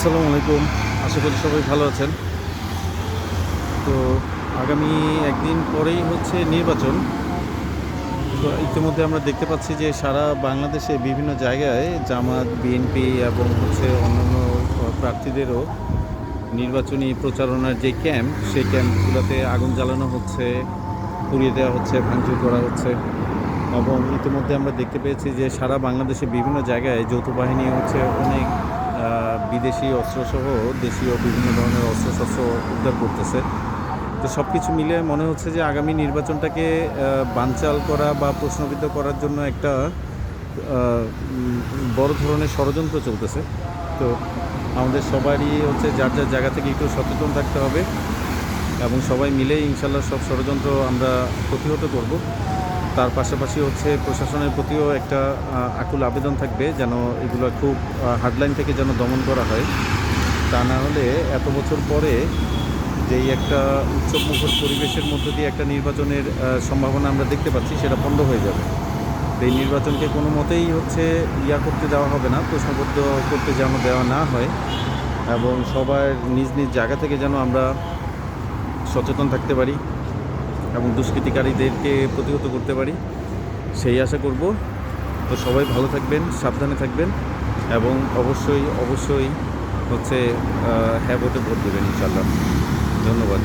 আসসালামু আলাইকুম। আশা করি সবাই ভালো আছেন। তো আগামী একদিন পরেই হচ্ছে নির্বাচন। তো ইতিমধ্যে আমরা দেখতে পাচ্ছি যে সারা বাংলাদেশে বিভিন্ন জায়গায় জামাত, বিএনপি এবং হচ্ছে অন্যান্য প্রার্থীদেরও নির্বাচনী প্রচারণার যে ক্যাম্প, সেই ক্যাম্পগুলোতে আগুন জ্বালানো হচ্ছে, পুড়িয়ে দেওয়া হচ্ছে, ভাঙচুর করা হচ্ছে। এবং ইতিমধ্যে আমরা দেখতে পেয়েছি যে সারা বাংলাদেশে বিভিন্ন জায়গায় যৌথ বাহিনী হচ্ছে অনেক বিদেশি অস্ত্রসহ দেশীয় বিভিন্ন ধরনের অস্ত্রশস্ত্র উদ্ধার করতেছে। তো সব কিছু মিলে মনে হচ্ছে যে আগামী নির্বাচনটাকে বানচাল করা বা প্রশ্নবিদ্ধ করার জন্য একটা বড় ধরনের ষড়যন্ত্র চলতেছে। তো আমাদের সবারই হচ্ছে যার যার জায়গা থেকে একটু সচেতন থাকতে হবে এবং সবাই মিলে ইনশাল্লাহ সব ষড়যন্ত্র আমরা প্রতিহত করব। তার পাশাপাশি হচ্ছে প্রশাসনের প্রতিও একটা আকুল আবেদন থাকবে যেন এগুলো খুব হার্ডলাইন থেকে যেন দমন করা হয়। তা না হলে এত বছর পরে যেই একটা উৎসবমুখর পরিবেশের মধ্য দিয়ে একটা নির্বাচনের সম্ভাবনা আমরা দেখতে পাচ্ছি, সেটা বন্ধ হয়ে যাবে। তো এই নির্বাচনকে কোনো মতেই হচ্ছে করতে দেওয়া হবে না, প্রশ্নবদ্ধ করতে যেন দেওয়া না হয় এবং সবার নিজ নিজ জায়গা থেকে যেন আমরা সচেতন থাকতে পারি এবং দুষ্কৃতিকারীদেরকে প্রতিহত করতে পারি, সেই আশা করব। তো সবাই ভালো থাকবেন, সাবধানে থাকবেন এবং অবশ্যই অবশ্যই হচ্ছে হ্যাঁ ভোটে ভোট দেবেন ইনশাল্লাহ। ধন্যবাদ।